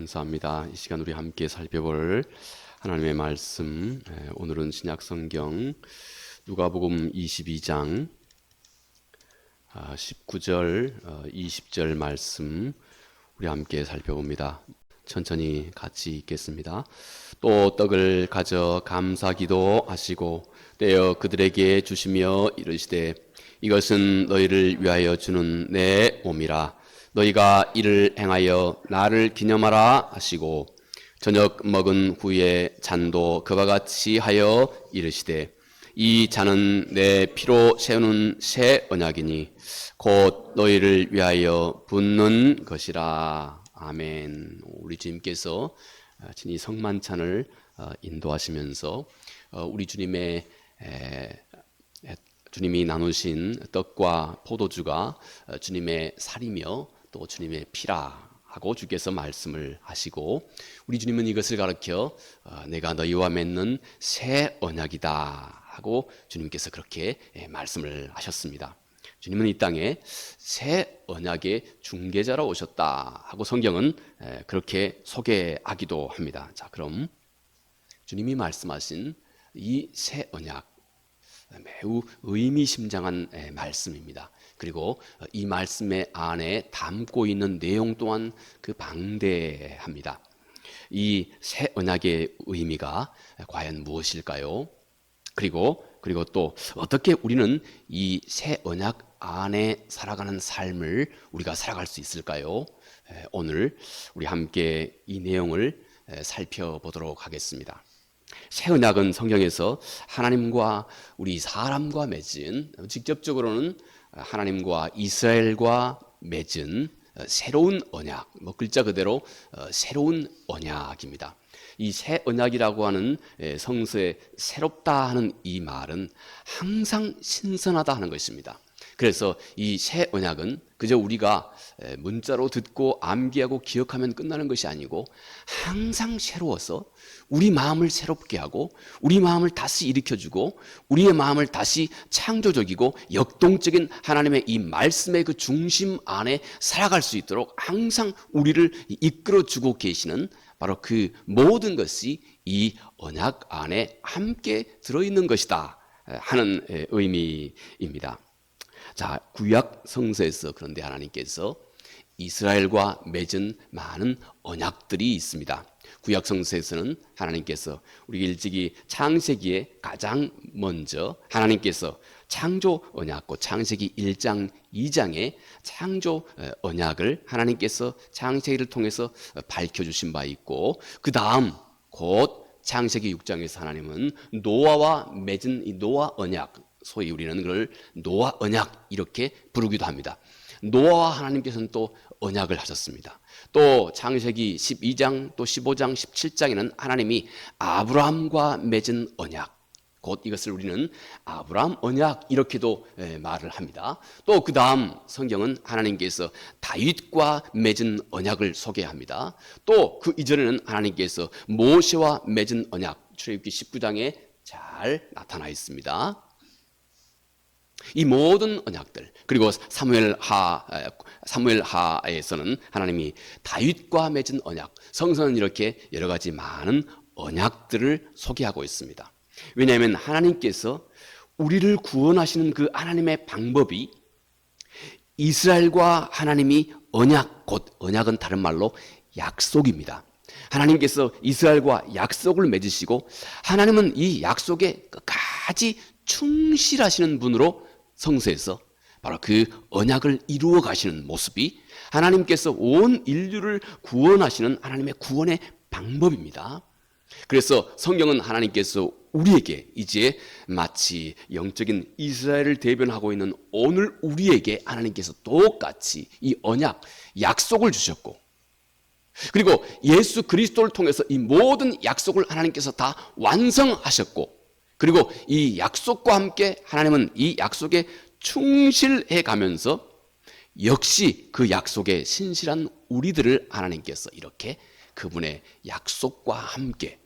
감사합니다. 이 시간 우리 함께 살펴볼 하나님의 말씀, 오늘은 신약성경 누가복음 22장 19절 20절 말씀 우리 함께 살펴봅니다. 천천히 같이 읽겠습니다. 또 떡을 가져 감사기도 하시고 떼어 그들에게 주시며 이르시되 이것은 너희를 위하여 주는 내 몸이라. 너희가 이를 행하여 나를 기념하라 하시고 저녁 먹은 후에 잔도 그와 같이 하여 이르시되 이 잔은 내 피로 세우는 새 언약이니 곧 너희를 위하여 붓는 것이라. 아멘. 우리 주님께서 친히 성만찬을 인도하시면서 우리 주님이 나누신 떡과 포도주가 주님의 살이며 또 주님의 피라 하고 주께서 말씀을 하시고 우리 주님은 이것을 가르쳐 내가 너희와 맺는 새 언약이다 하고 주님께서 그렇게 말씀을 하셨습니다. 주님은 이 땅에 새 언약의 중개자로 오셨다 하고 성경은 그렇게 소개하기도 합니다. 자, 그럼 주님이 말씀하신 이 새 언약 매우 의미심장한 말씀입니다. 그리고 이 말씀의 안에 담고 있는 내용 또한 그 방대합니다. 이 새 언약의 의미가 과연 무엇일까요? 그리고 또 어떻게 우리는 이 새 언약 안에 살아가는 삶을 우리가 살아갈 수 있을까요? 오늘 우리 함께 이 내용을 살펴보도록 하겠습니다. 새 언약은 성경에서 하나님과 우리 사람과 맺은, 직접적으로는 하나님과 이스라엘과 맺은 새로운 언약, 글자 그대로 새로운 언약입니다. 이 새 언약이라고 하는 성서에 새롭다 하는 이 말은 항상 신선하다 하는 것입니다. 그래서 이 새 언약은 그저 우리가 문자로 듣고 암기하고 기억하면 끝나는 것이 아니고 항상 새로워서 우리 마음을 새롭게 하고 우리 마음을 다시 일으켜주고 우리의 마음을 다시 창조적이고 역동적인 하나님의 이 말씀의 그 중심 안에 살아갈 수 있도록 항상 우리를 이끌어주고 계시는 바로 그 모든 것이 이 언약 안에 함께 들어있는 것이다 하는 의미입니다. 자, 구약 성서에서 그런데 하나님께서 이스라엘과 맺은 많은 언약들이 있습니다. 구약 성서에서는 하나님께서 우리 일찍이 창세기에 가장 먼저 하나님께서 창조 언약과 창세기 1장 2장에 창조 언약을 하나님께서 창세기를 통해서 밝혀주신 바 있고 그 다음 곧 창세기 6장에서 하나님은 노아와 맺은 이 노아 언약, 소위 우리는 그걸 노아 언약 이렇게 부르기도 합니다. 노아와 하나님께서는 또 언약을 하셨습니다. 또 창세기 12장 또 15장 17장에는 하나님이 아브라함과 맺은 언약, 곧 이것을 우리는 아브라함 언약 이렇게도 말을 합니다. 또 그 다음 성경은 하나님께서 다윗과 맺은 언약을 소개합니다. 또 그 이전에는 하나님께서 모세와 맺은 언약, 출애굽기 19장에 잘 나타나 있습니다. 이 모든 언약들, 그리고 사무엘하에서는 하나님이 다윗과 맺은 언약, 성서는 이렇게 여러 가지 많은 언약들을 소개하고 있습니다. 왜냐하면 하나님께서 우리를 구원하시는 그 하나님의 방법이 이스라엘과 하나님이 언약, 곧 언약은 다른 말로 약속입니다. 하나님께서 이스라엘과 약속을 맺으시고 하나님은 이 약속에 끝까지 충실하시는 분으로 성서에서 바로 그 언약을 이루어 가시는 모습이 하나님께서 온 인류를 구원하시는 하나님의 구원의 방법입니다. 그래서 성경은 하나님께서 우리에게 이제 마치 영적인 이스라엘을 대변하고 있는 오늘 우리에게 하나님께서 똑같이 이 언약, 약속을 주셨고 그리고 예수 그리스도를 통해서 이 모든 약속을 하나님께서 다 완성하셨고 그리고 이 약속과 함께 하나님은 이 약속에 충실해 가면서 역시 그 약속에 신실한 우리들을 하나님께서 이렇게 그분의 약속과 함께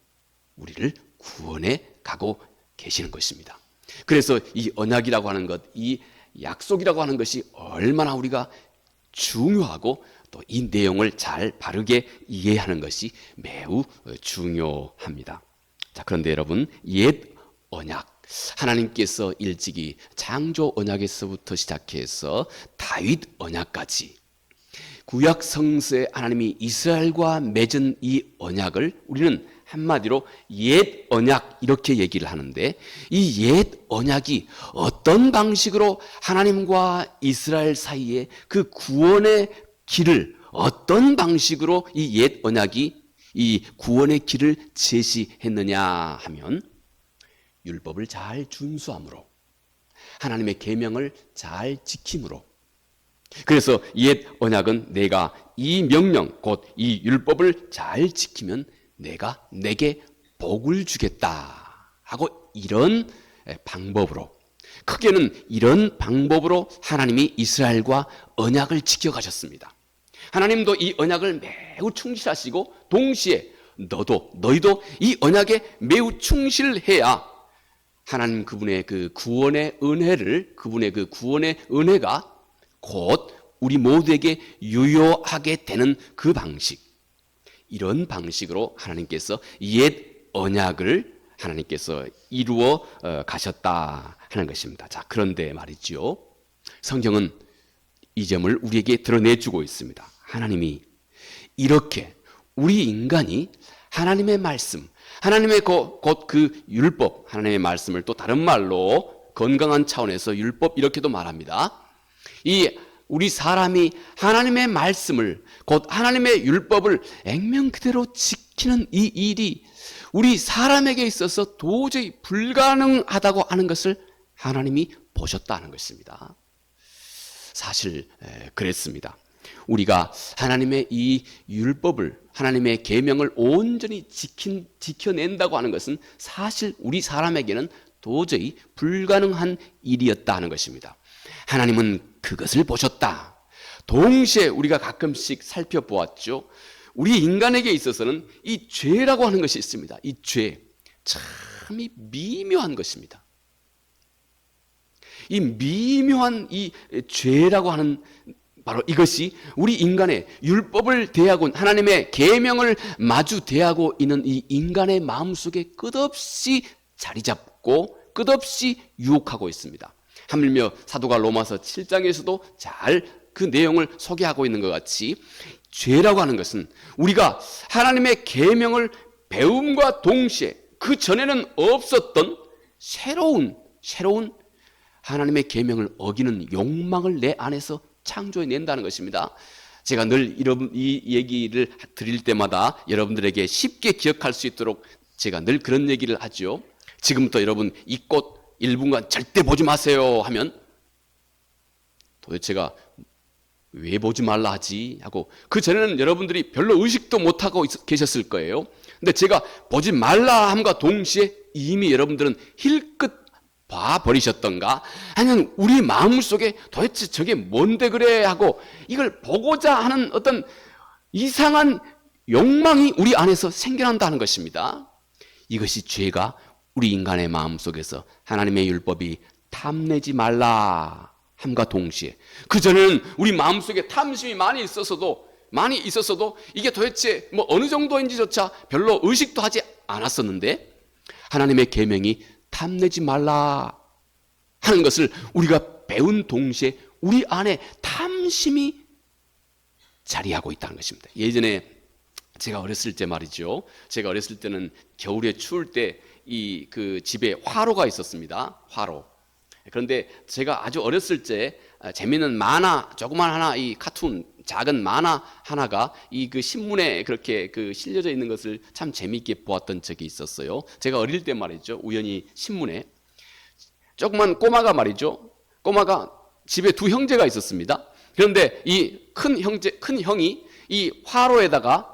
우리를 구원해 가고 계시는 것입니다. 그래서 이 언약이라고 하는 것, 이 약속이라고 하는 것이 얼마나 우리가 중요하고 또 이 내용을 잘 바르게 이해하는 것이 매우 중요합니다. 자, 그런데 여러분, 옛 언약, 하나님께서 일찍이 창조 언약에서부터 시작해서 다윗 언약까지 구약 성서에 하나님이 이스라엘과 맺은 이 언약을 우리는 한마디로 옛 언약 이렇게 얘기를 하는데, 이 옛 언약이 어떤 방식으로 하나님과 이스라엘 사이에 그 구원의 길을, 어떤 방식으로 이 옛 언약이 이 구원의 길을 제시했느냐 하면 율법을 잘 준수함으로, 하나님의 계명을 잘 지킴으로. 그래서 옛 언약은 내가 이 명령 곧 이 율법을 잘 지키면 내가 내게 복을 주겠다 하고, 이런 방법으로, 크게는 이런 방법으로 하나님이 이스라엘과 언약을 지켜가셨습니다. 하나님도 이 언약을 매우 충실하시고 동시에 너희도 이 언약에 매우 충실해야 하나님 그분의 그 구원의 은혜를, 그분의 그 구원의 은혜가 곧 우리 모두에게 유효하게 되는 그 방식, 이런 방식으로 하나님께서 옛 언약을 하나님께서 이루어 가셨다 하는 것입니다. 자, 그런데 말이죠, 성경은 이 점을 우리에게 드러내주고 있습니다. 하나님이 이렇게 우리 인간이 하나님의 말씀, 하나님의 곧 그 율법, 하나님의 말씀을 또 다른 말로 건강한 차원에서 율법 이렇게도 말합니다. 이 우리 사람이 하나님의 말씀을, 곧 하나님의 율법을 액면 그대로 지키는 이 일이 우리 사람에게 있어서 도저히 불가능하다고 하는 것을 하나님이 보셨다는 것입니다. 사실 그랬습니다. 우리가 하나님의 이 율법을, 하나님의 계명을 온전히 지켜낸다고 하는 것은 사실 우리 사람에게는 도저히 불가능한 일이었다 하는 것입니다. 하나님은 그것을 보셨다. 동시에 우리가 가끔씩 살펴보았죠. 우리 인간에게 있어서는 이 죄라고 하는 것이 있습니다. 이 죄, 참이 미묘한 것입니다. 이 미묘한 이 죄라고 하는, 바로 이것이 우리 인간의 율법을 대하고 하나님의 계명을 마주 대하고 있는 이 인간의 마음속에 끝없이 자리 잡고 끝없이 유혹하고 있습니다. 하물며 사도가 로마서 7장에서도 잘 그 내용을 소개하고 있는 것 같이, 죄라고 하는 것은 우리가 하나님의 계명을 배움과 동시에 그 전에는 없었던 새로운 하나님의 계명을 어기는 욕망을 내 안에서 창조해낸다는 것입니다. 제가 늘 이 얘기를 드릴 때마다 여러분들에게 쉽게 기억할 수 있도록 제가 늘 그런 얘기를 하죠. 지금부터 여러분 이 꽃 1분간 절대 보지 마세요 하면 도대체가 왜 보지 말라 하지 하고, 그 전에는 여러분들이 별로 의식도 못하고 계셨을 거예요. 근데 제가 보지 말라 함과 동시에 이미 여러분들은 힐끗 봐버리셨던가, 아니면 우리 마음속에 도대체 저게 뭔데 그래 하고 이걸 보고자 하는 어떤 이상한 욕망이 우리 안에서 생겨난다는 것입니다. 이것이 죄가 우리 인간의 마음속에서 하나님의 율법이 탐내지 말라 함과 동시에, 그전에는 우리 마음속에 탐심이 많이 있었어도 이게 도대체 뭐 어느 정도인지조차 별로 의식도 하지 않았었는데, 하나님의 계명이 탐내지 말라 하는 것을 우리가 배운 동시에 우리 안에 탐심이 자리하고 있다는 것입니다. 예전에 제가 어렸을 때 말이죠, 제가 어렸을 때는 겨울에 추울 때 그 집에 화로가 있었습니다. 화로. 그런데 제가 아주 어렸을 때 재미있는 만화 조그만 하나, 이 카툰 작은 만화 하나가 이 그 신문에 그렇게 그 실려져 있는 것을 참 재미있게 보았던 적이 있었어요. 제가 어릴 때 말이죠, 우연히 신문에 조그만 꼬마가 말이죠, 꼬마가 집에 두 형제가 있었습니다. 그런데 이 큰 형이 이 화로에다가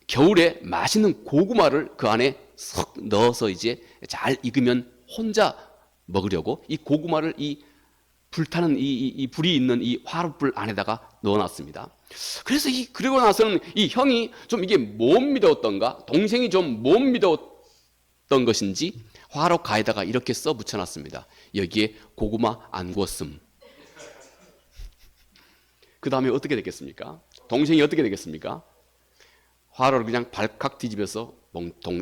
겨울에 맛있는 고구마를 그 안에 쏙 넣어서 이제 잘 익으면 혼자 먹으려고 이 고구마를 이 불타는 이 불이 있는 이 화롯불 안에다가 넣어놨습니다. 그래서 그리고 나서는 이 형이 좀 이게 못 믿었던가, 동생이 좀 못 믿었던 것인지 화롯 가에다가 이렇게 써 붙여놨습니다. 여기에 고구마 안 구웠음. 그 다음에 어떻게 됐겠습니까? 동생이 어떻게 되겠습니까? 화로를 그냥 발칵 뒤집어서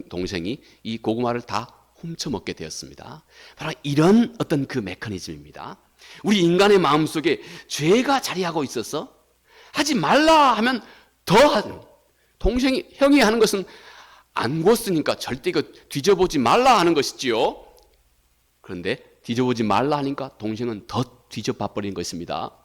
동생이 이 고구마를 다 훔쳐먹게 되었습니다. 바로 이런 어떤 그 메커니즘입니다. 우리 인간의 마음속에 죄가 자리하고 있어서 하지 말라 하면 더 하는, 형이 하는 것은 안 구웠으니까 절대 이거 뒤져보지 말라 하는 것이지요. 그런데 뒤져보지 말라 하니까 동생은 더 뒤져봐 버린 것입니다.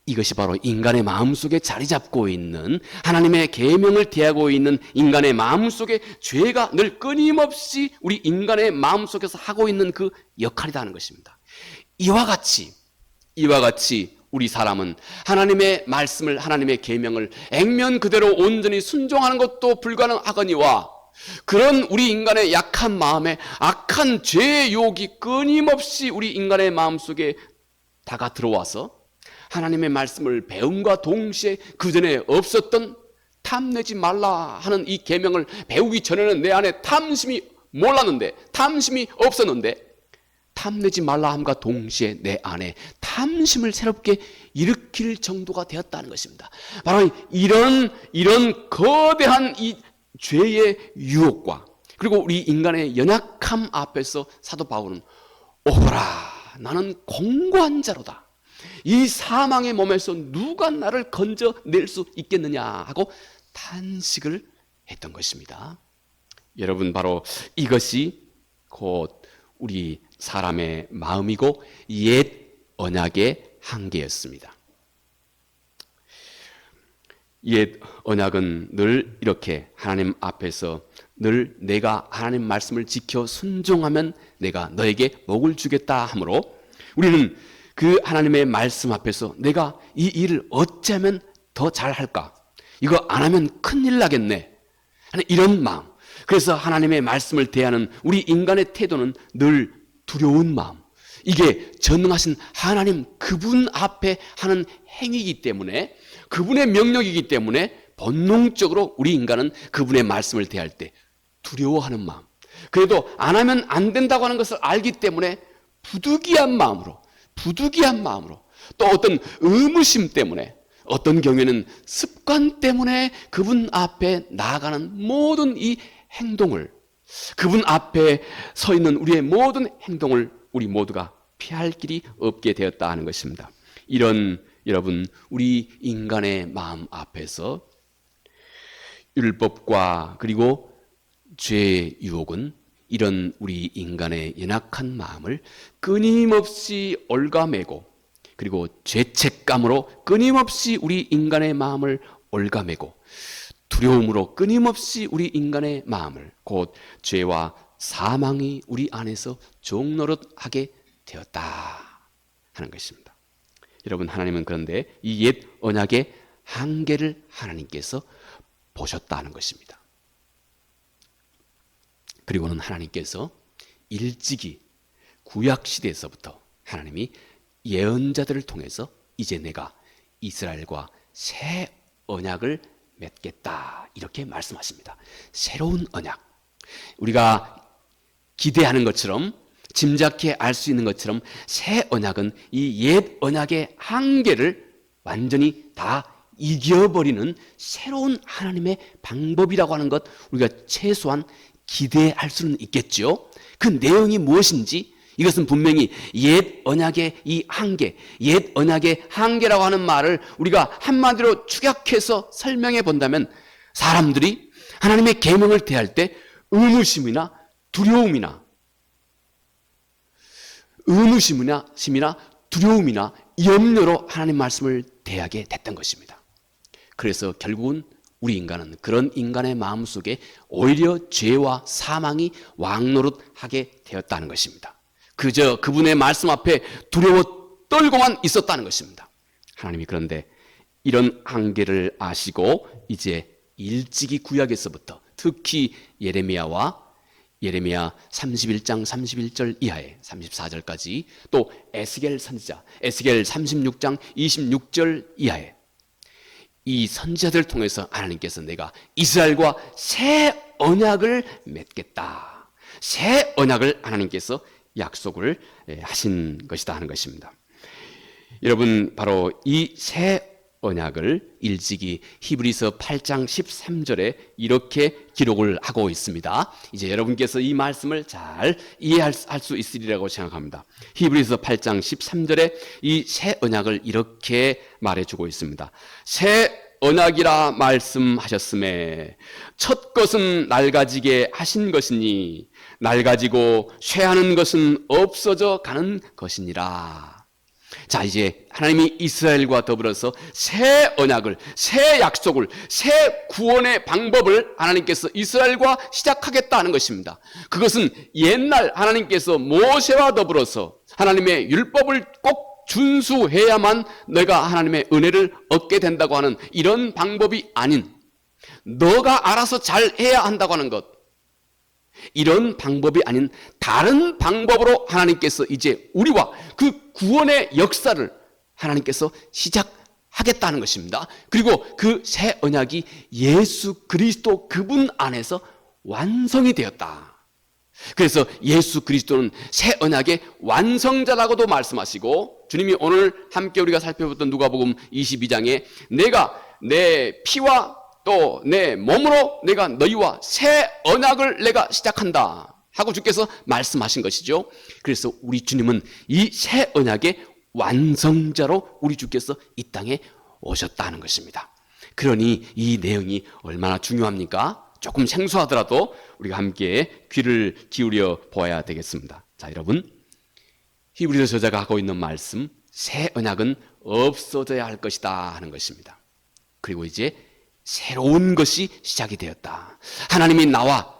이것이 바로 인간의 마음속에 자리 잡고 있는, 하나님의 계명을 대하고 있는 인간의 마음속에 죄가 늘 끊임없이 우리 인간의 마음속에서 하고 있는 그 역할이다 하는 것입니다. 이와 같이 우리 사람은 하나님의 말씀을, 하나님의 계명을 액면 그대로 온전히 순종하는 것도 불가능하거니와, 그런 우리 인간의 약한 마음에 악한 죄의 유혹이 끊임없이 우리 인간의 마음속에 다가 들어와서 하나님의 말씀을 배움과 동시에 그 전에 없었던 탐내지 말라 하는 이 계명을 배우기 전에는 내 안에 탐심이 없었는데, 탐내지 말라 함과 동시에 내 안에 탐심을 새롭게 일으킬 정도가 되었다는 것입니다. 바로 이런 거대한 이 죄의 유혹과, 그리고 우리 인간의 연약함 앞에서 사도 바울은 오호라, 나는 공고한 자로다. 이 사망의 몸에서 누가 나를 건져낼 수 있겠느냐 하고 탄식을 했던 것입니다. 여러분, 바로 이것이 곧 우리 사람의 마음이고 옛 언약의 한계였습니다. 옛 언약은 늘 이렇게 하나님 앞에서 늘 내가 하나님 말씀을 지켜 순종하면 내가 너에게 복을 주겠다 하므로, 우리는 그 하나님의 말씀 앞에서 내가 이 일을 어찌하면 더 잘할까? 이거 안 하면 큰일 나겠네 하는 이런 마음. 그래서 하나님의 말씀을 대하는 우리 인간의 태도는 늘 두려운 마음. 이게 전능하신 하나님 그분 앞에 하는 행위이기 때문에, 그분의 명령이기 때문에 본능적으로 우리 인간은 그분의 말씀을 대할 때 두려워하는 마음. 그래도 안 하면 안 된다고 하는 것을 알기 때문에 부득이한 마음으로, 또 어떤 의무심 때문에, 어떤 경우에는 습관 때문에 그분 앞에 나아가는 모든 이 행동을, 그분 앞에 서 있는 우리의 모든 행동을 우리 모두가 피할 길이 없게 되었다 하는 것입니다. 이런, 여러분, 우리 인간의 마음 앞에서 율법과 그리고 죄의 유혹은 이런 우리 인간의 연약한 마음을 끊임없이 얽어매고, 그리고 죄책감으로 끊임없이 우리 인간의 마음을 얽어매고, 두려움으로 끊임없이 우리 인간의 마음을, 곧 죄와 사망이 우리 안에서 종노릇하게 되었다 하는 것입니다. 여러분, 하나님은 그런데 이 옛 언약의 한계를 하나님께서 보셨다는 것입니다. 그리고는 하나님께서 일찍이 구약시대에서부터 하나님이 예언자들을 통해서 이제 내가 이스라엘과 새 언약을 맺겠다 이렇게 말씀하십니다. 새로운 언약, 우리가 기대하는 것처럼, 짐작해 알 수 있는 것처럼 새 언약은 이 옛 언약의 한계를 완전히 다 이겨버리는 새로운 하나님의 방법이라고 하는 것, 우리가 최소한 기대할 수는 있겠죠. 그 내용이 무엇인지, 이것은 분명히 옛 언약의 이 한계, 옛 언약의 한계라고 하는 말을 우리가 한마디로 축약해서 설명해 본다면, 사람들이 하나님의 계명을 대할 때 의무심이나 두려움이나 염려로 하나님 말씀을 대하게 됐던 것입니다. 그래서 결국은 우리 인간은 그런 인간의 마음속에 오히려 죄와 사망이 왕노릇하게 되었다는 것입니다. 그저 그분의 말씀 앞에 두려워 떨고만 있었다는 것입니다. 하나님이 그런데 이런 한계를 아시고 이제 일찍이 구약에서부터, 특히 예레미야 31장 31절 이하에 34절까지, 또 에스겔 선지자 에스겔 36장 26절 이하에 이 선지자들을 통해서 하나님께서 내가 이스라엘과 새 언약을 맺겠다, 새 언약을 하나님께서 약속을 하신 것이다 하는 것입니다. 여러분, 바로 이 새 언약을 일찍이 히브리서 8장 13절에 이렇게 기록을 하고 있습니다. 이제 여러분께서 이 말씀을 잘 이해할 수 있으리라고 생각합니다. 히브리서 8장 13절에 이 새 언약을 이렇게 말해주고 있습니다. 새 언약이라 말씀하셨음에 첫 것은 낡아지게 하신 것이니 낡아지고 쇠하는 것은 없어져 가는 것이니라. 자, 이제 하나님이 이스라엘과 더불어서 새 언약을, 새 약속을, 새 구원의 방법을 하나님께서 이스라엘과 시작하겠다는 것입니다. 그것은 옛날 하나님께서 모세와 더불어서 하나님의 율법을 꼭 준수해야만 내가 하나님의 은혜를 얻게 된다고 하는 이런 방법이 아닌, 너가 알아서 잘 해야 한다고 하는 것, 이런 방법이 아닌 다른 방법으로 하나님께서 이제 우리와 그 구원의 역사를 하나님께서 시작하겠다는 것입니다. 그리고 그 새 언약이 예수 그리스도 그분 안에서 완성이 되었다. 그래서 예수 그리스도는 새 언약의 완성자라고도 말씀하시고, 주님이 오늘 함께 우리가 살펴봤던 누가복음 22장에 내가 내 피와 또 내 몸으로 내가 너희와 새 언약을 내가 시작한다 하고 주께서 말씀하신 것이죠. 그래서 우리 주님은 이 새 언약의 완성자로 우리 주께서 이 땅에 오셨다는 것입니다. 그러니 이 내용이 얼마나 중요합니까? 조금 생소하더라도 우리가 함께 귀를 기울여 보아야 되겠습니다. 자, 여러분, 히브리서 저자가 하고 있는 말씀, 새 언약은 없어져야 할 것이다 하는 것입니다. 그리고 이제 새로운 것이 시작이 되었다. 하나님이 나와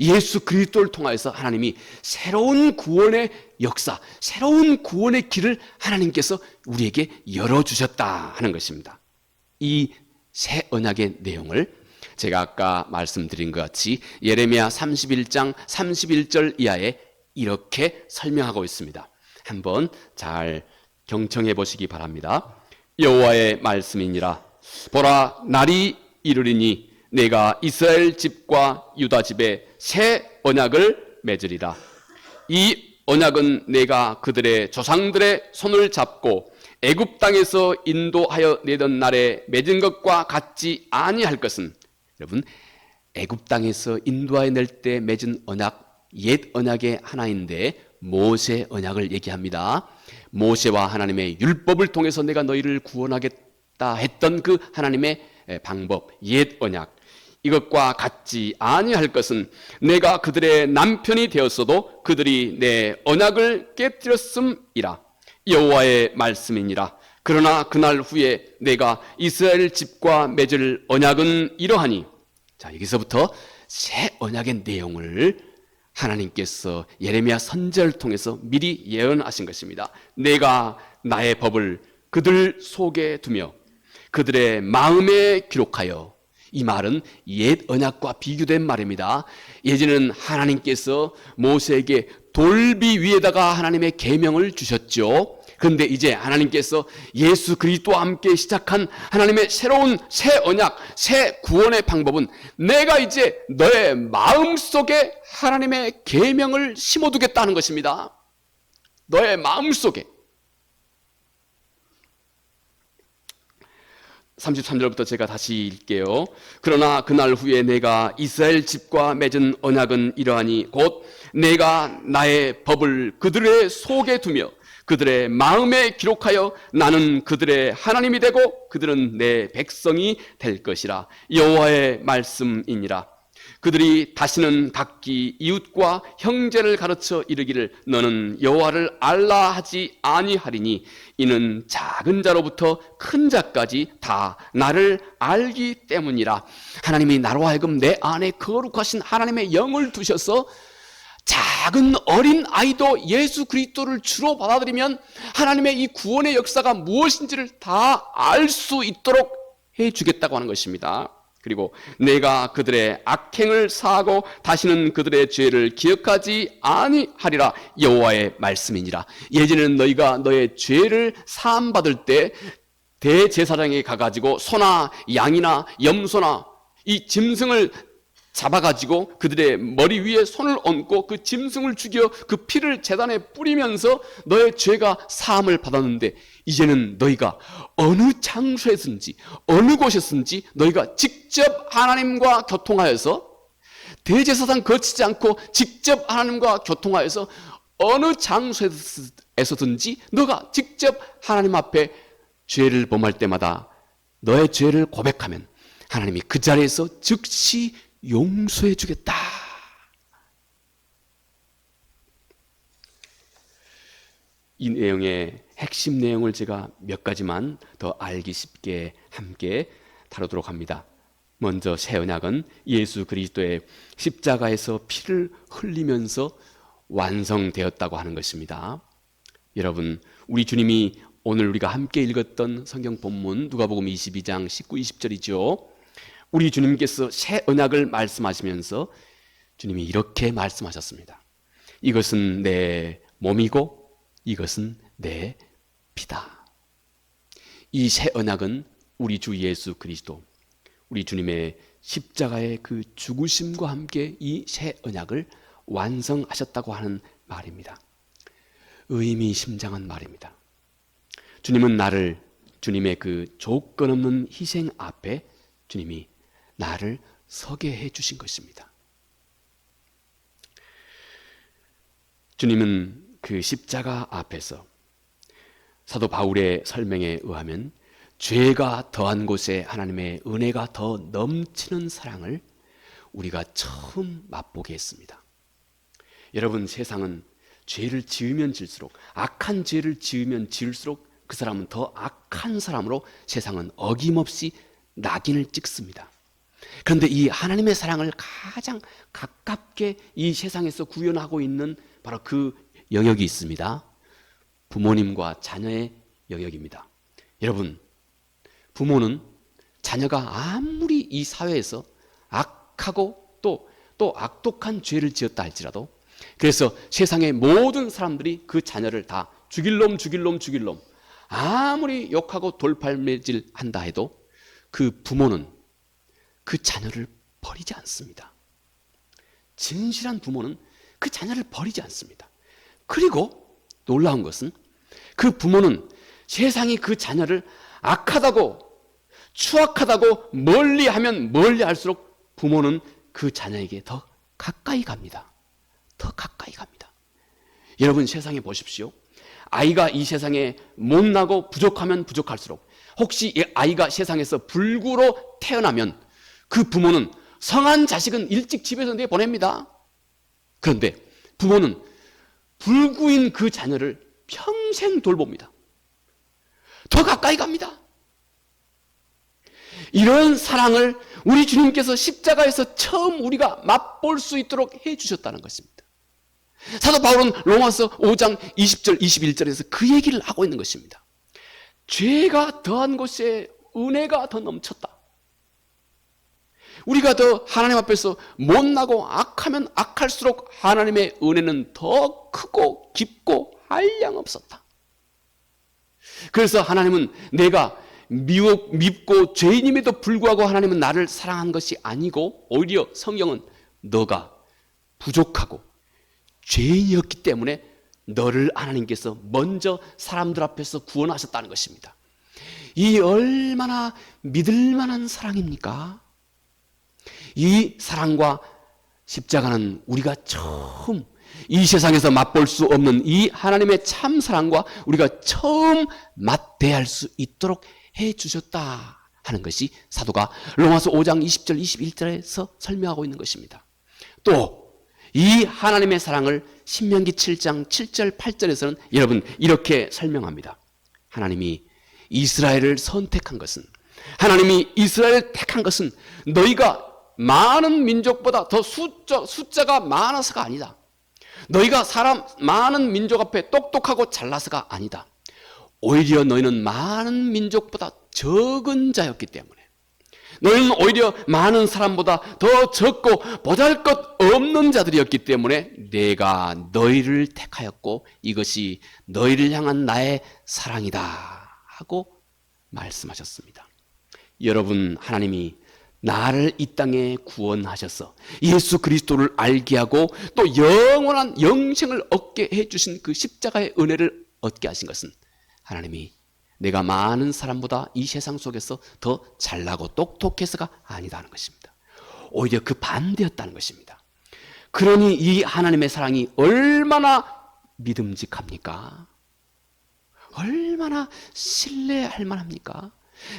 예수 그리스도를 통하여서 하나님이 새로운 구원의 역사, 새로운 구원의 길을 하나님께서 우리에게 열어주셨다 하는 것입니다. 이 새 언약의 내용을 제가 아까 말씀드린 것 같이 예레미야 31장 31절 이하에 이렇게 설명하고 있습니다. 한번 잘 경청해 보시기 바랍니다. 여호와의 말씀이니라. 보라, 날이 이르리니 내가 이스라엘 집과 유다 집에 새 언약을 맺으리라. 이 언약은 내가 그들의 조상들의 손을 잡고 애굽 땅에서 인도하여 내던 날에 맺은 것과 같지 아니할 것은, 여러분, 애굽 땅에서 인도하여 낼 때 맺은 언약, 옛 언약의 하나인데 모세 언약을 얘기합니다. 모세와 하나님의 율법을 통해서 내가 너희를 구원하겠다 했던 그 하나님의 방법, 옛 언약, 이것과 같지 아니할 것은 내가 그들의 남편이 되었어도 그들이 내 언약을 깨뜨렸음이라. 여호와의 말씀이니라. 그러나 그날 후에 내가 이스라엘 집과 맺을 언약은 이러하니. 자, 여기서부터 새 언약의 내용을 하나님께서 예레미야 선지자를 통해서 미리 예언하신 것입니다. 내가 나의 법을 그들 속에 두며 그들의 마음에 기록하여. 이 말은 옛 언약과 비교된 말입니다. 예전에는 하나님께서 모세에게 돌비 위에다가 하나님의 계명을 주셨죠. 그런데 이제 하나님께서 예수 그리스도와 함께 시작한 하나님의 새로운 새 언약, 새 구원의 방법은 내가 이제 너의 마음속에 하나님의 계명을 심어두겠다는 것입니다. 너의 마음속에. 33절부터 제가 다시 읽게요. 그러나 그날 후에 내가 이스라엘 집과 맺은 언약은 이러하니 곧 내가 나의 법을 그들의 속에 두며 그들의 마음에 기록하여 나는 그들의 하나님이 되고 그들은 내 백성이 될 것이라. 여호와의 말씀이니라. 그들이 다시는 각기 이웃과 형제를 가르쳐 이르기를 너는 여호와를 알라 하지 아니하리니 이는 작은 자로부터 큰 자까지 다 나를 알기 때문이라. 하나님이 나로 하여금 내 안에 거룩하신 하나님의 영을 두셔서 작은 어린 아이도 예수 그리스도를 주로 받아들이면 하나님의 이 구원의 역사가 무엇인지를 다 알 수 있도록 해주겠다고 하는 것입니다. 그리고 내가 그들의 악행을 사하고 다시는 그들의 죄를 기억하지 아니하리라. 여호와의 말씀이니라. 예전에는 너희가 너의 죄를 사함받을 때 대제사장에 가가지고 소나 양이나 염소나 이 짐승을 잡아가지고 그들의 머리 위에 손을 얹고 그 짐승을 죽여 그 피를 제단에 뿌리면서 너의 죄가 사함을 받았는데 이제는 너희가 어느 장소에든지 어느 곳에든지 너희가 직접 하나님과 교통하여서 대제사장 거치지 않고 직접 하나님과 교통하여서 어느 장소에서든지 너가 직접 하나님 앞에 죄를 범할 때마다 너의 죄를 고백하면 하나님이 그 자리에서 즉시 용서해 주겠다. 이 내용의 핵심 내용을 제가 몇 가지만 더 알기 쉽게 함께 다루도록 합니다. 먼저 새 언약은 예수 그리스도의 십자가에서 피를 흘리면서 완성되었다고 하는 것입니다. 여러분, 우리 주님이 오늘 우리가 함께 읽었던 성경 본문 누가복음 22장 19, 20절이죠. 우리 주님께서 새 언약을 말씀하시면서 주님이 이렇게 말씀하셨습니다. 이것은 내 몸이고 이것은 내 피다. 이 새 언약은 우리 주 예수 그리스도, 우리 주님의 십자가의 그 죽으심과 함께 이 새 언약을 완성하셨다고 하는 말입니다. 의미심장한 말입니다. 주님은 나를 주님의 그 조건 없는 희생 앞에 주님이 나를 서게 해 주신 것입니다. 주님은 그 십자가 앞에서 사도 바울의 설명에 의하면 죄가 더한 곳에 하나님의 은혜가 더 넘치는 사랑을 우리가 처음 맛보게 했습니다. 여러분, 세상은 죄를 지으면 지을수록, 악한 죄를 지으면 지을수록 그 사람은 더 악한 사람으로 세상은 어김없이 낙인을 찍습니다. 그런데 이 하나님의 사랑을 가장 가깝게 이 세상에서 구현하고 있는 바로 그 영역이 있습니다. 부모님과 자녀의 영역입니다. 여러분, 부모는 자녀가 아무리 이 사회에서 악하고 또 악독한 죄를 지었다 할지라도, 그래서 세상의 모든 사람들이 그 자녀를 다 죽일 놈 아무리 욕하고 돌팔매질 한다 해도 그 부모는 그 자녀를 버리지 않습니다. 진실한 부모는 그 자녀를 버리지 않습니다. 그리고 놀라운 것은 그 부모는 세상이 그 자녀를 악하다고 추악하다고 멀리하면 멀리할수록 부모는 그 자녀에게 더 가까이 갑니다. 더 가까이 갑니다. 여러분, 세상에 보십시오. 아이가 이 세상에 못나고 부족하면 부족할수록, 혹시 이 아이가 세상에서 불구로 태어나면 그 부모는 성한 자식은 일찍 집에서 내보냅니다. 그런데 부모는 불구인 그 자녀를 평생 돌봅니다. 더 가까이 갑니다. 이런 사랑을 우리 주님께서 십자가에서 처음 우리가 맛볼 수 있도록 해주셨다는 것입니다. 사도 바울은 로마서 5장 20절 21절에서 그 얘기를 하고 있는 것입니다. 죄가 더한 곳에 은혜가 더 넘쳤다. 우리가 더 하나님 앞에서 못나고 악하면 악할수록 하나님의 은혜는 더 크고 깊고 한량없었다. 그래서 하나님은 내가 밉고 죄인임에도 불구하고 하나님은 나를 사랑한 것이 아니고, 오히려 성경은 너가 부족하고 죄인이었기 때문에 너를 하나님께서 먼저 사람들 앞에서 구원하셨다는 것입니다. 이 얼마나 믿을 만한 사랑입니까? 이 사랑과 십자가는 우리가 처음 이 세상에서 맛볼 수 없는 이 하나님의 참 사랑과 우리가 처음 맞대할 수 있도록 해주셨다 하는 것이 사도가 로마서 5장 20절 21절에서 설명하고 있는 것입니다. 또 이 하나님의 사랑을 신명기 7장 7절 8절에서는 여러분 이렇게 설명합니다. 하나님이 이스라엘을 선택한 것은, 하나님이 이스라엘을 택한 것은 너희가 많은 민족보다 더 숫자가 많아서가 아니다. 너희가 많은 민족 앞에 똑똑하고 잘나서가 아니다. 오히려 너희는 많은 민족보다 적은 자였기 때문에, 너희는 오히려 많은 사람보다 더 적고 보잘것없는 자들이었기 때문에 내가 너희를 택하였고 이것이 너희를 향한 나의 사랑이다 하고 말씀하셨습니다. 여러분, 하나님이 나를 이 땅에 구원하셔서 예수 그리스도를 알게 하고 또 영원한 영생을 얻게 해주신 그 십자가의 은혜를 얻게 하신 것은 하나님이 내가 많은 사람보다 이 세상 속에서 더 잘나고 똑똑해서가 아니다는 것입니다. 오히려 그 반대였다는 것입니다. 그러니 이 하나님의 사랑이 얼마나 믿음직합니까? 얼마나 신뢰할 만합니까?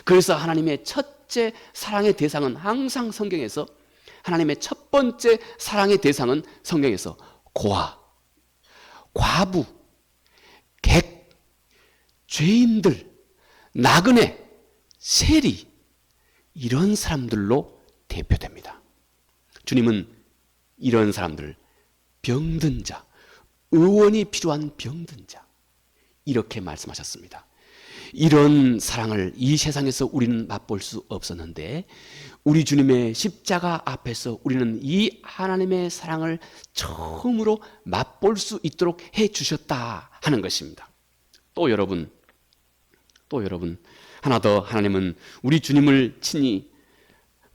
그래서 하나님의 첫째 사랑의 대상은 항상 성경에서, 하나님의 첫 번째 사랑의 대상은 성경에서 고아, 과부, 객, 죄인들, 나그네, 세리, 이런 사람들로 대표됩니다. 주님은 이런 사람들, 병든 자, 의원이 필요한 병든 자, 이렇게 말씀하셨습니다. 이런 사랑을 이 세상에서 우리는 맛볼 수 없었는데 우리 주님의 십자가 앞에서 우리는 이 하나님의 사랑을 처음으로 맛볼 수 있도록 해주셨다 하는 것입니다. 또 여러분, 하나 더, 하나님은 우리 주님을 친히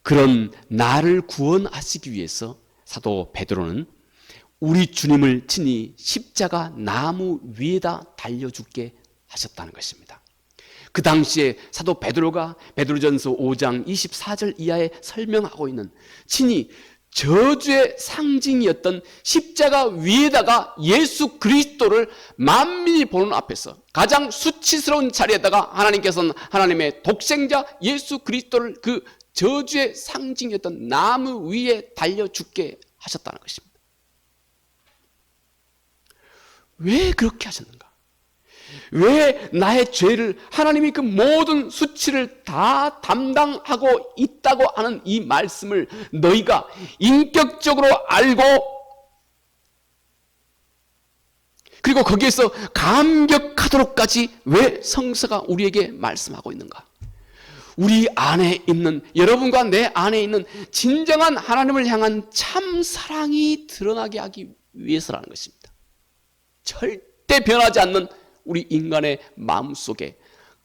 그런 나를 구원하시기 위해서 사도 베드로는 우리 주님을 친히 십자가 나무 위에다 달려 죽게 하셨다는 것입니다. 그 당시에 사도 베드로가 베드로전서 5장 24절 이하에 설명하고 있는 친히 저주의 상징이었던 십자가 위에다가 예수 그리스도를 만민이 보는 앞에서 가장 수치스러운 자리에다가 하나님께서는 하나님의 독생자 예수 그리스도를 그 저주의 상징이었던 나무 위에 달려 죽게 하셨다는 것입니다. 왜 그렇게 하셨는가? 왜 나의 죄를, 하나님이 그 모든 수치를 다 담당하고 있다고 하는 이 말씀을 너희가 인격적으로 알고 그리고 거기에서 감격하도록까지 왜 성서가 우리에게 말씀하고 있는가? 우리 안에 있는, 여러분과 내 안에 있는 진정한 하나님을 향한 참 사랑이 드러나게 하기 위해서라는 것입니다. 절대 변하지 않는 우리 인간의 마음속에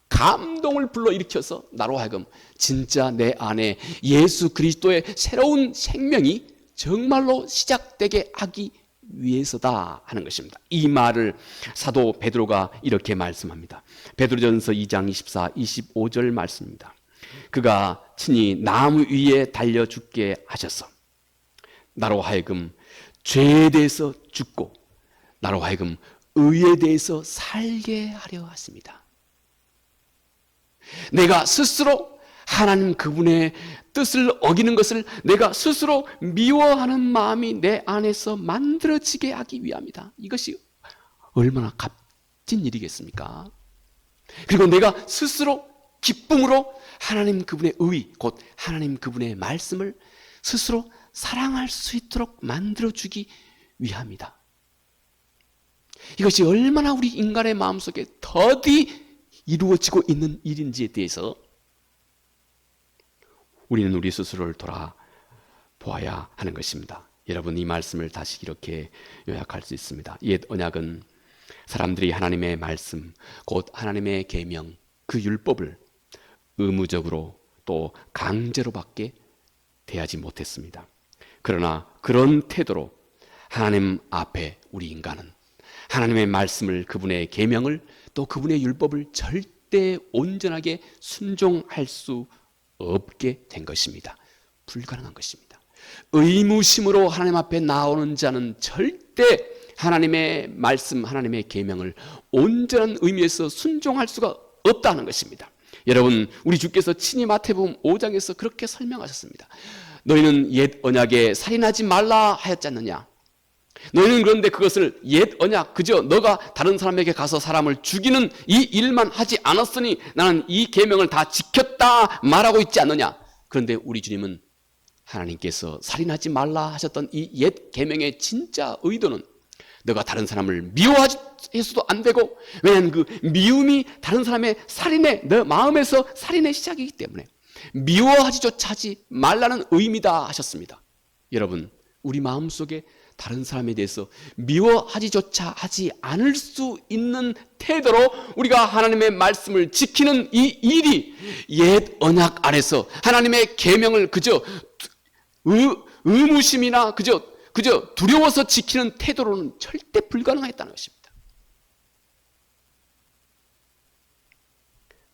감동을 불러일으켜서 나로 하여금 진짜 내 안에 예수 그리스도의 새로운 생명이 정말로 시작되게 하기 위해서다 하는 것입니다. 이 말을 사도 베드로가 이렇게 말씀합니다. 베드로전서 2장 24, 25절 말씀입니다. 그가 친히 나무 위에 달려 죽게 하셔서 나로 하여금 죄에 대해서 죽고 나로 하여금 의에 대해서 살게 하려 하십니다. 내가 스스로 하나님 그분의 뜻을 어기는 것을 내가 스스로 미워하는 마음이 내 안에서 만들어지게 하기 위함이다. 이것이 얼마나 값진 일이겠습니까? 그리고 내가 스스로 기쁨으로 하나님 그분의 의, 곧 하나님 그분의 말씀을 스스로 사랑할 수 있도록 만들어주기 위함이다. 이것이 얼마나 우리 인간의 마음속에 더디 이루어지고 있는 일인지에 대해서 우리는 우리 스스로를 돌아보아야 하는 것입니다. 여러분, 이 말씀을 다시 이렇게 요약할 수 있습니다. 옛 언약은 사람들이 하나님의 말씀, 곧 하나님의 계명, 그 율법을 의무적으로 또 강제로밖에 대하지 못했습니다. 그러나 그런 태도로 하나님 앞에 우리 인간은 하나님의 말씀을, 그분의 계명을, 또 그분의 율법을 절대 온전하게 순종할 수 없게 된 것입니다. 불가능한 것입니다. 의무심으로 하나님 앞에 나오는 자는 절대 하나님의 말씀, 하나님의 계명을 온전한 의미에서 순종할 수가 없다는 것입니다. 여러분, 우리 주께서 친히 마태복음 5장에서 그렇게 설명하셨습니다. 너희는 옛 언약에 살인하지 말라 하였지 않느냐? 너희는 그런데 그것을 옛 언약, 그저 너가 다른 사람에게 가서 사람을 죽이는 이 일만 하지 않았으니 나는 이 계명을 다 지켰다 말하고 있지 않느냐? 그런데 우리 주님은 하나님께서 살인하지 말라 하셨던 이 옛 계명의 진짜 의도는 너가 다른 사람을 미워해서도 안 되고, 왜냐하면 그 미움이 다른 사람의 살인의, 너 마음에서 살인의 시작이기 때문에 미워하지조차 하지 말라는 의미다 하셨습니다. 여러분, 우리 마음속에 다른 사람에 대해서 미워하지조차 하지 않을 수 있는 태도로 우리가 하나님의 말씀을 지키는 이 일이 옛 언약 안에서 하나님의 계명을 그저 의무심이나 그저 두려워서 지키는 태도로는 절대 불가능했다는 것입니다.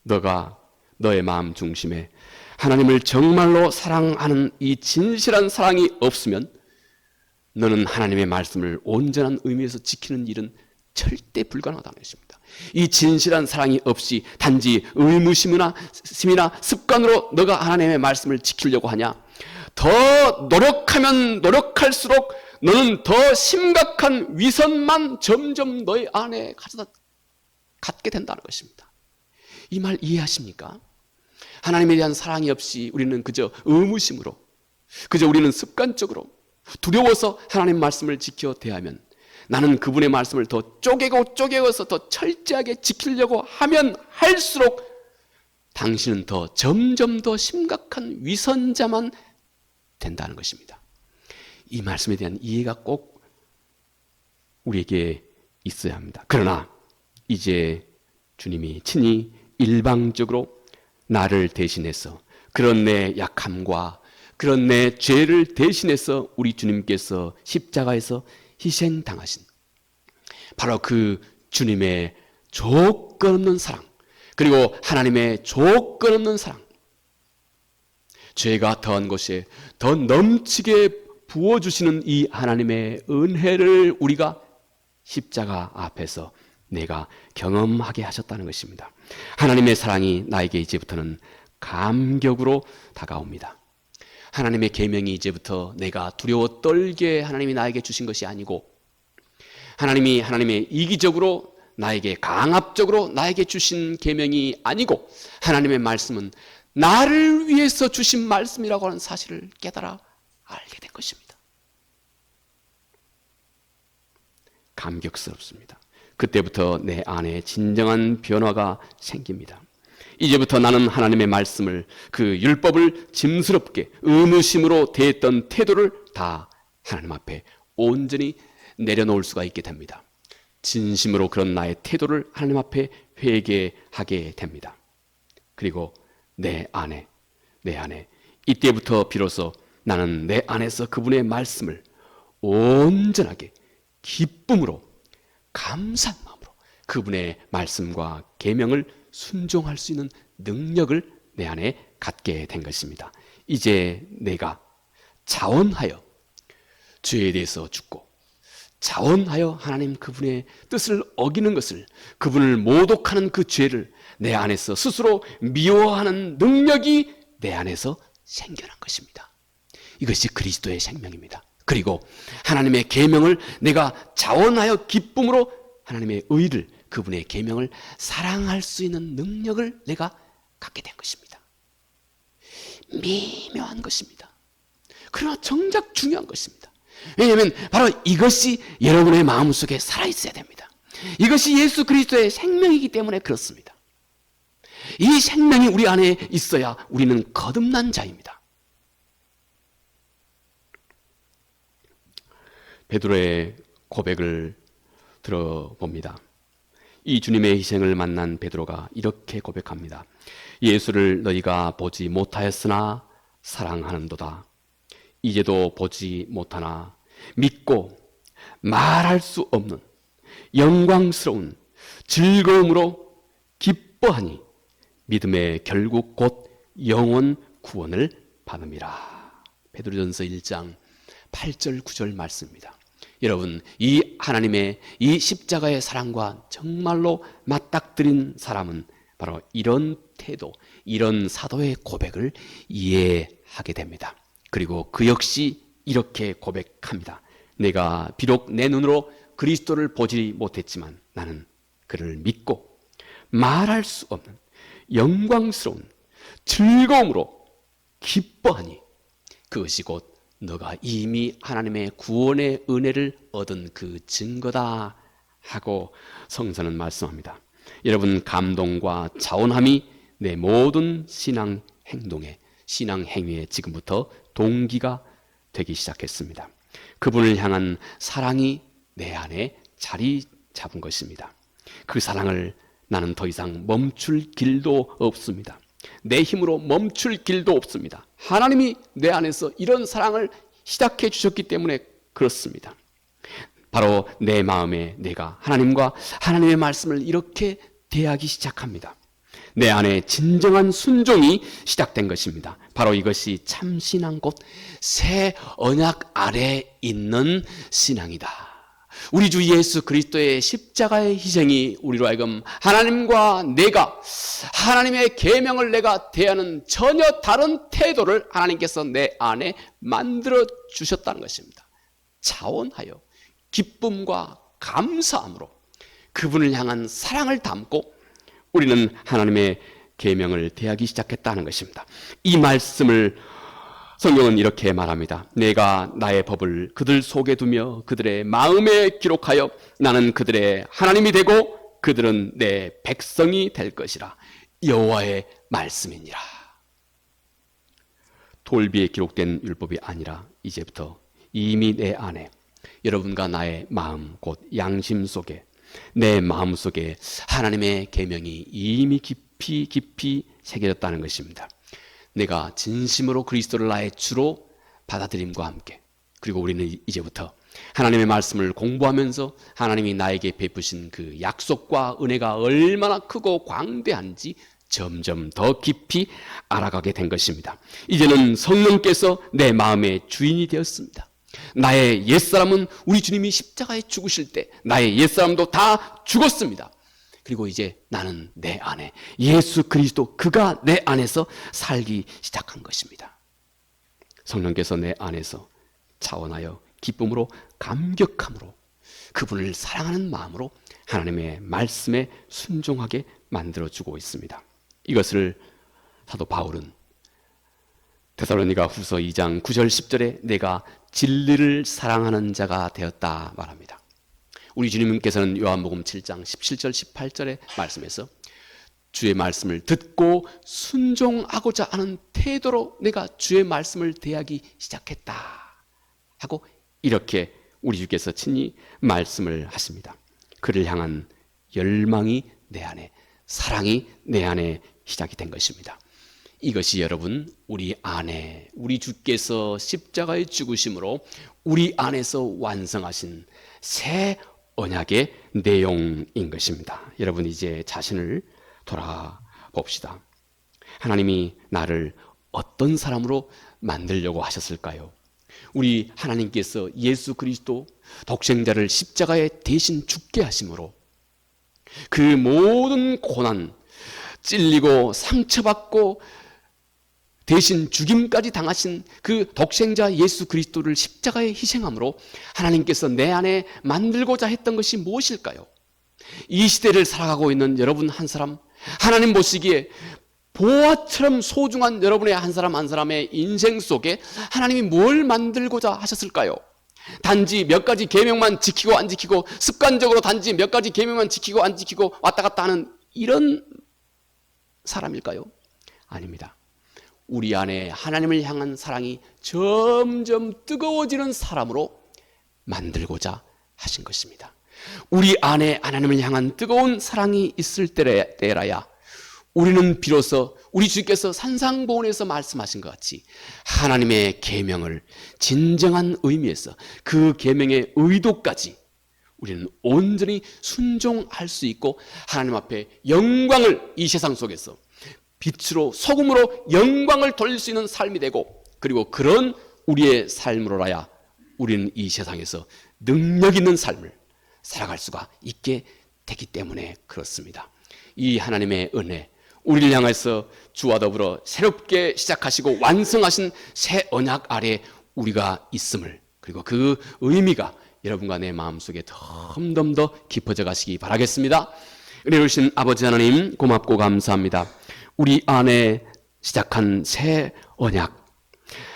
너가 너의 마음 중심에 하나님을 정말로 사랑하는 이 진실한 사랑이 없으면 너는 하나님의 말씀을 온전한 의미에서 지키는 일은 절대 불가능하다는 것입니다. 이 진실한 사랑이 없이 단지 의무심이나 습관으로 너가 하나님의 말씀을 지키려고 하냐? 더 노력하면 노력할수록 너는 더 심각한 위선만 점점 너의 안에 갖게 된다는 것입니다. 이 말 이해하십니까? 하나님에 대한 사랑이 없이 우리는 그저 의무심으로, 그저 우리는 습관적으로 두려워서 하나님 말씀을 지켜 대하면, 나는 그분의 말씀을 더 쪼개고서 더 철저하게 지키려고 하면 할수록 당신은 점점 더 심각한 위선자만 된다는 것입니다. 이 말씀에 대한 이해가 꼭 우리에게 있어야 합니다. 그러나 이제 주님이 친히 일방적으로 나를 대신해서, 그런 내 약함과 그런 내 죄를 대신해서 우리 주님께서 십자가에서 희생당하신 바로 그 주님의 조건 없는 사랑, 그리고 하나님의 조건 없는 사랑, 죄가 더한 것에 더 넘치게 부어주시는 이 하나님의 은혜를 우리가 십자가 앞에서 내가 경험하게 하셨다는 것입니다. 하나님의 사랑이 나에게 이제부터는 감격으로 다가옵니다. 하나님의 계명이 이제부터 내가 두려워 떨게 하나님이 나에게 주신 것이 아니고, 하나님의 이기적으로 나에게 강압적으로 나에게 주신 계명이 아니고, 하나님의 말씀은 나를 위해서 주신 말씀이라고 하는 사실을 깨달아 알게 된 것입니다. 감격스럽습니다. 그때부터 내 안에 진정한 변화가 생깁니다. 이제부터 나는 하나님의 말씀을, 그 율법을 짐스럽게 의무심으로 대했던 태도를 다 하나님 앞에 온전히 내려놓을 수가 있게 됩니다. 진심으로 그런 나의 태도를 하나님 앞에 회개하게 됩니다. 그리고 내 안에 이때부터 비로소 나는 내 안에서 그분의 말씀을 온전하게 기쁨으로, 감사한 마음으로 그분의 말씀과 계명을 순종할 수 있는 능력을 내 안에 갖게 된 것입니다. 이제 내가 자원하여 죄에 대해서 죽고, 자원하여 하나님 그분의 뜻을 어기는 것을, 그분을 모독하는 그 죄를 내 안에서 스스로 미워하는 능력이 내 안에서 생겨난 것입니다. 이것이 그리스도의 생명입니다. 그리고 하나님의 계명을 내가 자원하여 기쁨으로 하나님의 의를, 그분의 계명을 사랑할 수 있는 능력을 내가 갖게 된 것입니다. 미묘한 것입니다. 그러나 정작 중요한 것입니다. 왜냐하면 바로 이것이 여러분의 마음속에 살아있어야 됩니다. 이것이 예수 그리스도의 생명이기 때문에 그렇습니다. 이 생명이 우리 안에 있어야 우리는 거듭난 자입니다. 베드로의 고백을 들어봅니다. 이 주님의 희생을 만난 베드로가 이렇게 고백합니다. 예수를 너희가 보지 못하였으나 사랑하는도다. 이제도 보지 못하나 믿고 말할 수 없는 영광스러운 즐거움으로 기뻐하니 믿음의 결국 곧 영원 구원을 받음이라. 베드로전서 1장 8절 9절 말씀입니다. 여러분, 이 하나님의 이 십자가의 사랑과 정말로 맞닥뜨린 사람은 바로 이런 태도, 이런 사도의 고백을 이해하게 됩니다. 그리고 그 역시 이렇게 고백합니다. 내가 비록 내 눈으로 그리스도를 보지 못했지만 나는 그를 믿고 말할 수 없는 영광스러운 즐거움으로 기뻐하니 그것이 곧 너가 이미 하나님의 구원의 은혜를 얻은 그 증거다 하고 성서는 말씀합니다. 여러분, 감동과 자원함이 내 모든 신앙 행동에, 신앙 행위에 지금부터 동기가 되기 시작했습니다. 그분을 향한 사랑이 내 안에 자리 잡은 것입니다. 그 사랑을 나는 더 이상 멈출 길도 없습니다. 내 힘으로 멈출 길도 없습니다. 하나님이 내 안에서 이런 사랑을 시작해 주셨기 때문에 그렇습니다. 바로 내 마음에 내가 하나님과 하나님의 말씀을 이렇게 대하기 시작합니다. 내 안에 진정한 순종이 시작된 것입니다. 바로 이것이 참 신앙 곧 새 언약 아래 있는 신앙이다. 우리 주 예수 그리스도의 십자가의 희생이 우리로 하여금 하나님과 내가 하나님의 계명을 내가 대하는 전혀 다른 태도를 하나님께서 내 안에 만들어 주셨다는 것입니다. 차원하여 기쁨과 감사함으로 그분을 향한 사랑을 담고 우리는 하나님의 계명을 대하기 시작했다는 것입니다. 이 말씀을 성경은 이렇게 말합니다. 내가 나의 법을 그들 속에 두며 그들의 마음에 기록하여 나는 그들의 하나님이 되고 그들은 내 백성이 될 것이라. 여호와의 말씀이니라. 돌비에 기록된 율법이 아니라 이제부터 이미 내 안에 여러분과 나의 마음 곧 양심 속에 내 마음 속에 하나님의 계명이 이미 깊이 새겨졌다는 것입니다. 내가 진심으로 그리스도를 나의 주로 받아들임과 함께 그리고 우리는 이제부터 하나님의 말씀을 공부하면서 하나님이 나에게 베푸신 그 약속과 은혜가 얼마나 크고 광대한지 점점 더 깊이 알아가게 된 것입니다. 이제는 성령께서 내 마음의 주인이 되었습니다. 나의 옛사람은 우리 주님이 십자가에 죽으실 때 나의 옛사람도 다 죽었습니다. 그리고 이제 나는 내 안에 예수 그리스도 그가 내 안에서 살기 시작한 것입니다. 성령께서 내 안에서 차원하여 기쁨으로 감격함으로 그분을 사랑하는 마음으로 하나님의 말씀에 순종하게 만들어주고 있습니다. 이것을 사도 바울은 데살로니가 후서 2장 9절 10절에 내가 진리를 사랑하는 자가 되었다 말합니다. 우리 주님께서는 요한복음 7장 17절 18절의 말씀에서 주의 말씀을 듣고 순종하고자 하는 태도로 내가 주의 말씀을 대하기 시작했다 하고 이렇게 우리 주께서 친히 말씀을 하십니다. 그를 향한 열망이 내 안에, 사랑이 내 안에 시작이 된 것입니다. 이것이 여러분 우리 안에 우리 주께서 십자가의 죽으심으로 우리 안에서 완성하신 새 언약의 내용인 것입니다. 여러분 이제 자신을 돌아봅시다. 하나님이 나를 어떤 사람으로 만들려고 하셨을까요? 우리 하나님께서 예수 그리스도 독생자를 십자가에 대신 죽게 하심으로 그 모든 고난, 찔리고 상처받고 대신 죽임까지 당하신 그 독생자 예수 그리스도를 십자가에 희생함으로 하나님께서 내 안에 만들고자 했던 것이 무엇일까요? 이 시대를 살아가고 있는 여러분 한 사람, 하나님 보시기에 보화처럼 소중한 여러분의 한 사람 한 사람의 인생 속에 하나님이 뭘 만들고자 하셨을까요? 단지 몇 가지 계명만 지키고 안 지키고 습관적으로 단지 몇 가지 계명만 지키고 안 지키고 왔다 갔다 하는 이런 사람일까요? 아닙니다. 우리 안에 하나님을 향한 사랑이 점점 뜨거워지는 사람으로 만들고자 하신 것입니다. 우리 안에 하나님을 향한 뜨거운 사랑이 있을 때라야 우리는 비로소 우리 주께서 산상보훈에서 말씀하신 것 같이 하나님의 계명을 진정한 의미에서 그 계명의 의도까지 우리는 온전히 순종할 수 있고 하나님 앞에 영광을 이 세상 속에서 빛으로 소금으로 영광을 돌릴 수 있는 삶이 되고 그리고 그런 우리의 삶으로라야 우리는 이 세상에서 능력 있는 삶을 살아갈 수가 있게 되기 때문에 그렇습니다. 이 하나님의 은혜 우리를 향해서 주와 더불어 새롭게 시작하시고 완성하신 새 언약 아래 우리가 있음을 그리고 그 의미가 여러분과 내 마음속에 점점 더 깊어져 가시기 바라겠습니다. 은혜로우신 아버지 하나님 고맙고 감사합니다. 우리 안에 시작한 새 언약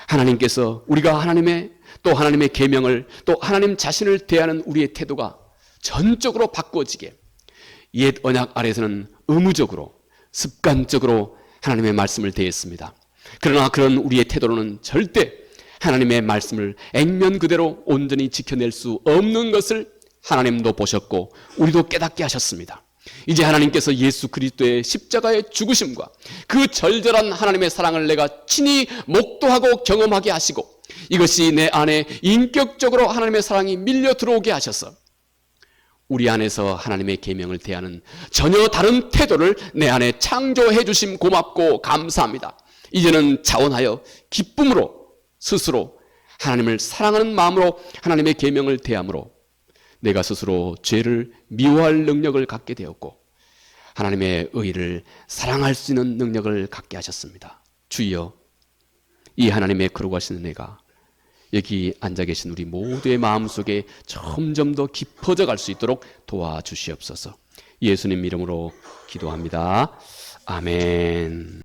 하나님께서 우리가 하나님의 또 하나님의 계명을 또 하나님 자신을 대하는 우리의 태도가 전적으로 바꿔지게 옛 언약 아래에서는 의무적으로 습관적으로 하나님의 말씀을 대했습니다. 그러나 그런 우리의 태도로는 절대 하나님의 말씀을 액면 그대로 온전히 지켜낼 수 없는 것을 하나님도 보셨고 우리도 깨닫게 하셨습니다. 이제 하나님께서 예수 그리스도의 십자가의 죽으심과 그 절절한 하나님의 사랑을 내가 친히 목도하고 경험하게 하시고 이것이 내 안에 인격적으로 하나님의 사랑이 밀려 들어오게 하셔서 우리 안에서 하나님의 계명을 대하는 전혀 다른 태도를 내 안에 창조해 주심 고맙고 감사합니다. 이제는 자원하여 기쁨으로 스스로 하나님을 사랑하는 마음으로 하나님의 계명을 대함으로 내가 스스로 죄를 미워할 능력을 갖게 되었고 하나님의 의를 사랑할 수 있는 능력을 갖게 하셨습니다. 주여, 이 하나님의 거룩하신 은혜가 여기 앉아 계신 우리 모두의 마음속에 점점 더 깊어져 갈 수 있도록 도와주시옵소서. 예수님 이름으로 기도합니다. 아멘.